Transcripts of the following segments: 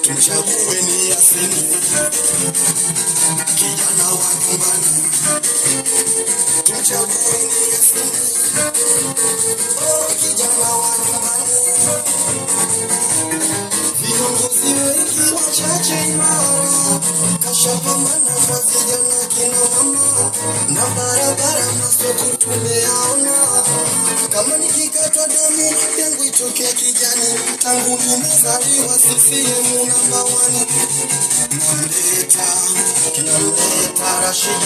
Tumchagueni Yasini, kijana wa nyumbani. Tumchagueni Yasini, kijana wa nyumbani. Viongozi wengi wachache imara, kashapambana kwa vijana kina mama, na barabara masoko tumeyaona. Kama nikikatwa damu yangu itokea kijani, tangu nimezaliwa CCM namba 1. Tunamleta Rashid,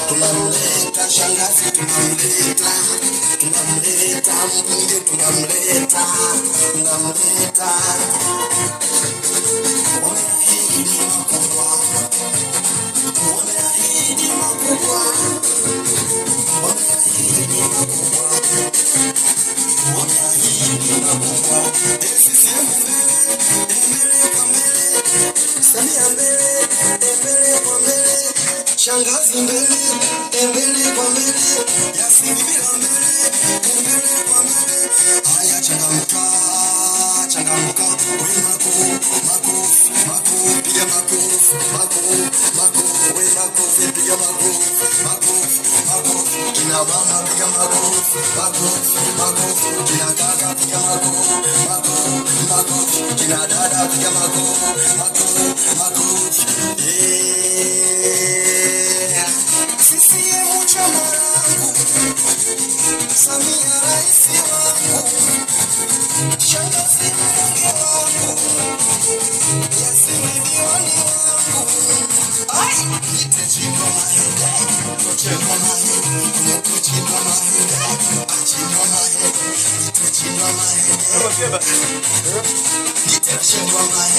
tunamleta shangazi, tunamleta mbunge, tunamleta wameahidi makubwa, Samia mbele kwa mbele, shangazi mbele kwa mbele, Yasini bila mbele kwa mbele. Haya changamka, we makofi, piga makofi, we makofi, piga makofi, kina mama piga makofi, kina kaka piga makofi, kina dada piga makofi. CCM chama langu, Samia raisi wangu, shangazi mbunge wangu, Yasini diwani wangu. Nitachimba mahende, nitachimba mahende.